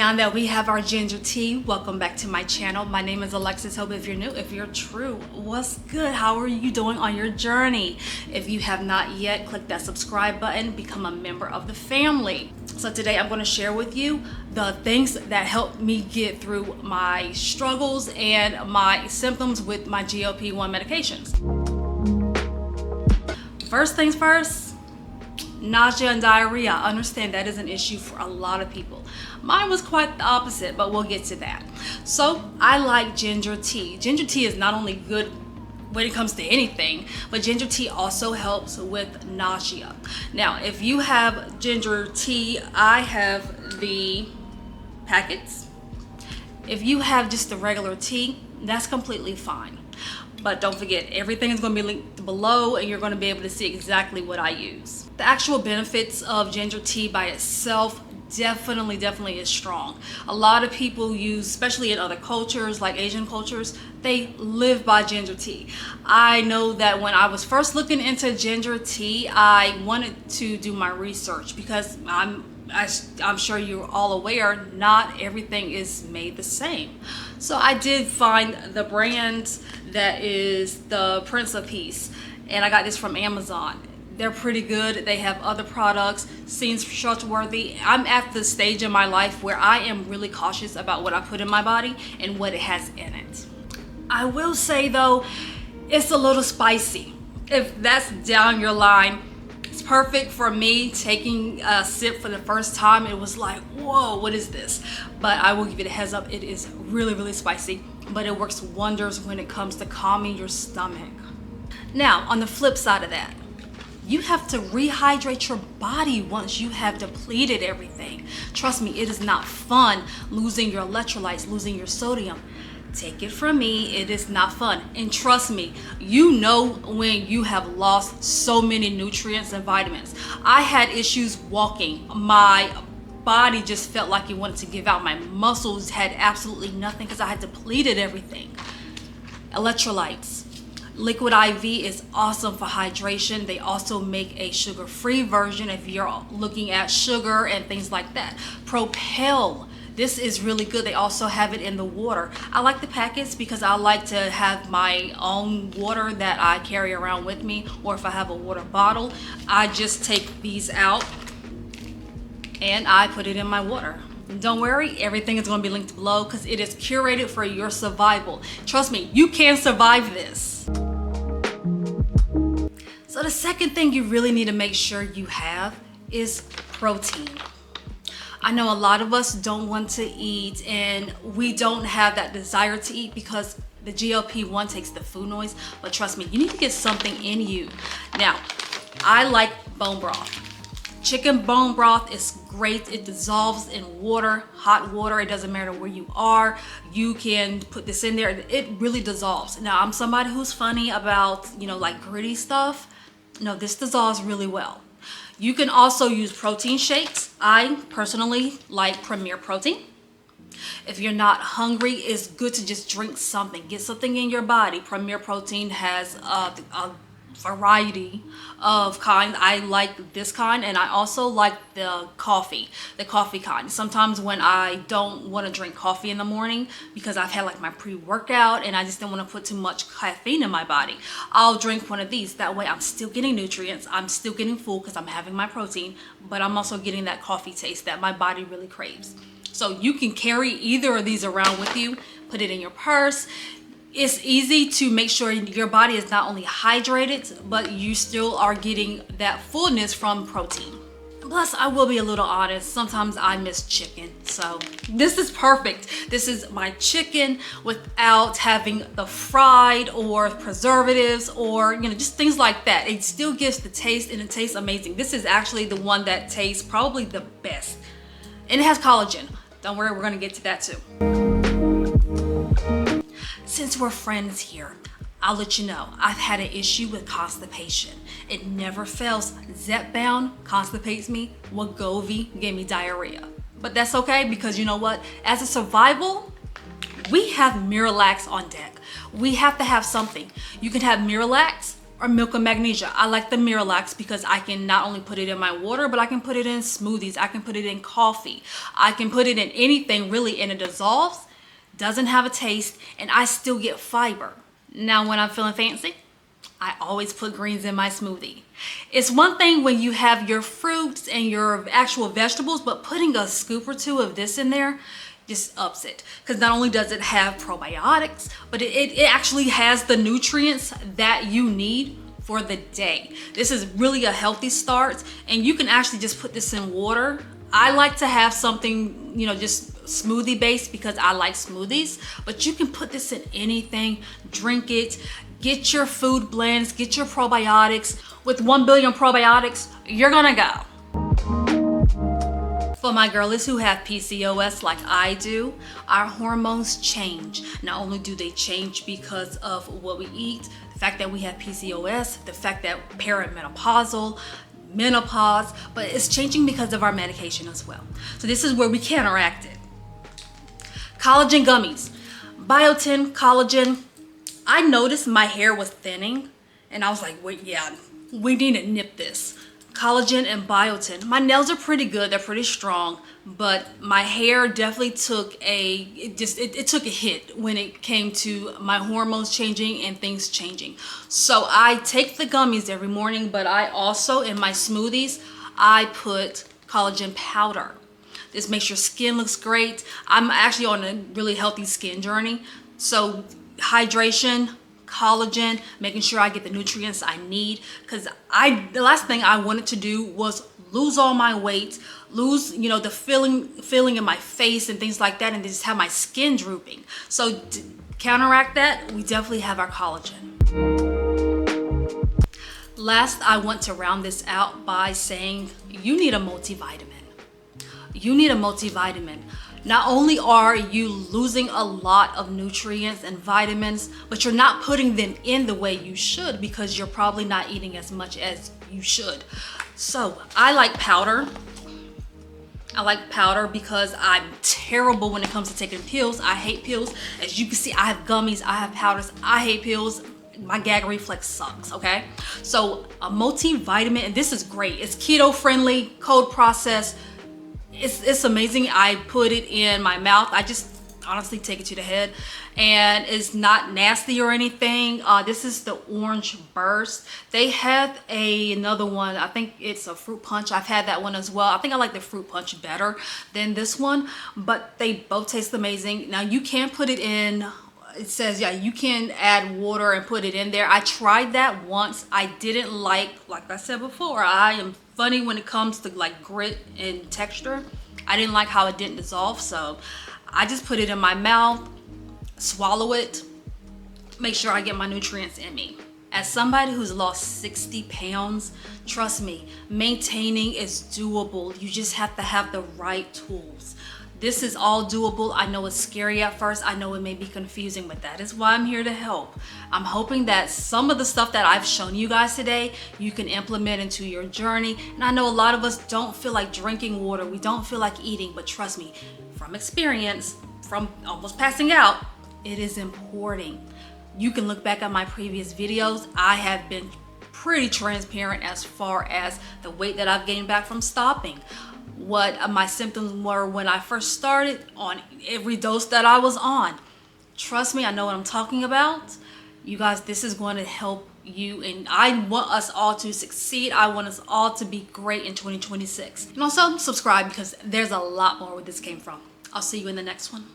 Now that we have our ginger tea, welcome back to my channel. My name is Alexis. Hope if you're new, if you're true, what's good? How are you doing on your journey? If you have not yet, click that subscribe button, become a member of the family. So today I'm going to share with you the things that helped me get through my struggles and my symptoms with my GLP-1 medications. First things first, nausea and diarrhea. I understand that is an issue for a lot of people. Mine was quite the opposite, but we'll get to that. So I like ginger tea. Ginger tea is not only good when it comes to anything, but ginger tea also helps with nausea. Now, if you have ginger tea, I have the packets. If you have just the regular tea, that's completely fine. But don't forget, everything is going to be linked below and you're going to be able to see exactly what I use. The actual benefits of ginger tea by itself definitely is strong. A lot of people use, especially in other cultures like Asian cultures, they live by ginger tea. I know that when I was first looking into ginger tea, I wanted to do my research because I'm sure you're all aware, not everything is made the same. So I did find the brand that is the Prince of Peace, and I got this from Amazon. They're pretty good. They have other products, seems trustworthy. I'm at the stage in my life where I am really cautious about what I put in my body and what it has in it. I will say though, it's a little spicy. If that's down your line, it's perfect for me. Taking a sip for the first time, it was like, whoa, what is this? But I will give it a heads up, it is really spicy, but it works wonders when it comes to calming your stomach. Now, on the flip side of that, you have to rehydrate your body once you have depleted everything. Trust me, it is not fun losing your electrolytes, losing your sodium. Take it from me, it is not fun. And trust me, you know when you have lost so many nutrients and vitamins. I had issues walking. My body just felt like it wanted to give out. My muscles had absolutely nothing because I had depleted everything. Electrolytes. Liquid IV is awesome for hydration. They also make a sugar-free version if you're looking at sugar and things like that. Propel. This is really good. They also have it in the water. I like the packets because I like to have my own water that I carry around with me, or if I have a water bottle, I just take these out and I put it in my water. Don't worry, everything is going to be linked below because it is curated for your survival. Trust me, you can survive this. So the second thing you really need to make sure you have is protein. I know a lot of us don't want to eat and we don't have that desire to eat because the GLP-1 takes the food noise, but trust me, you need to get something in you. Now, I like bone broth. Chicken bone broth is great. It dissolves in water, hot water. It doesn't matter where you are. You can put this in there. It really dissolves. Now, I'm somebody who's funny about, like gritty stuff. No, this dissolves really well. You can also use protein shakes. I personally like Premier Protein. If you're not hungry, it's good to just drink something. Get something in your body. Premier Protein has a variety of kind. I like this kind, and I also like the coffee kind. Sometimes when I don't want to drink coffee in the morning because I've had like my pre-workout and I just don't want to put too much caffeine in my body, I'll drink one of these. That way I'm still getting nutrients, I'm still getting full because I'm having my protein, but I'm also getting that coffee taste that my body really craves. So you can carry either of these around with you, put it in your purse. It's easy to make sure your body is not only hydrated, but you still are getting that fullness from protein. Plus, I will be a little honest, sometimes I miss chicken. So this is perfect. This is my chicken without having the fried or preservatives or, just things like that. It still gives the taste and it tastes amazing. This is actually the one that tastes probably the best. And it has collagen. Don't worry, we're gonna get to that too. Since we're friends here, I'll let you know, I've had an issue with constipation. It never fails. Zepbound constipates me. Wegovy gave me diarrhea. But that's okay because you know what? As a survival, we have Miralax on deck. We have to have something. You can have Miralax or milk of magnesia. I like the Miralax because I can not only put it in my water, but I can put it in smoothies. I can put it in coffee. I can put it in anything really, and it dissolves, doesn't have a taste, and I still get fiber. Now, when I'm feeling fancy, I always put greens in my smoothie. It's one thing when you have your fruits and your actual vegetables, but putting a scoop or two of this in there just ups it. Because not only does it have probiotics, but it actually has the nutrients that you need for the day. This is really a healthy start, and you can actually just put this in water. I like to have something, you know, just smoothie based because I like smoothies, but you can put this in anything, drink it, get your food blends, get your probiotics. With 1 billion probiotics, you're gonna go. For my girlies who have PCOS like I do, our hormones change. Not only do they change because of what we eat, the fact that we have PCOS, the fact that perimenopausal, menopause, but it's changing because of our medication as well. So this is where we counteract it. Collagen gummies, biotin, collagen. I noticed my hair was thinning and I was like, wait, yeah, we need to nip this. Collagen and biotin. My nails are pretty good, they're pretty strong, but my hair definitely took it took a hit when it came to my hormones changing and things changing. So I take the gummies every morning, but I also, in my smoothies, I put collagen powder. This makes your skin looks great. I'm actually on a really healthy skin journey. So hydration, collagen, making sure I get the nutrients I need, because the last thing I wanted to do was lose all my weight, lose, you know, the feeling in my face and things like that, and just have my skin drooping. So to counteract that, we definitely have our collagen. Last, I want to round this out by saying you need a multivitamin. You need a multivitamin. Not only are you losing a lot of nutrients and vitamins, but you're not putting them in the way you should because you're probably not eating as much as you should. So I like powder. I like powder because I'm terrible when it comes to taking pills. I hate pills. As you can see, I have gummies, I have powders. I hate pills. My gag reflex sucks, okay? So a multivitamin, and this is great. It's keto friendly, cold processed. It's amazing. I put it in my mouth. I just honestly take it to the head, and it's not nasty or anything. This is the Orange Burst. They have another one. I think it's a fruit punch. I've had that one as well. I think I like the fruit punch better than this one, but they both taste amazing. Now you can put it in. It says, yeah, you can add water and put it in there. I tried that once. I didn't like I said before, I am funny when it comes to like grit and texture. I didn't like how it didn't dissolve, so I just put it in my mouth, swallow it, make sure I get my nutrients in me. As somebody who's lost 60 pounds, trust me, maintaining is doable. You just have to have the right tools. This is all doable. I know it's scary at first. I know it may be confusing, but that is why I'm here to help. I'm hoping that some of the stuff that I've shown you guys today, you can implement into your journey. And I know a lot of us don't feel like drinking water. We don't feel like eating, but trust me, from experience, from almost passing out, it is important. You can look back at my previous videos. I have been pretty transparent as far as the weight that I've gained back from stopping, what my symptoms were when I first started, on every dose that I was on. Trust me, I know what I'm talking about. You guys, this is going to help you, and I want us all to succeed. I want us all to be great in 2026. And also subscribe because there's a lot more where this came from. I'll see you in the next one.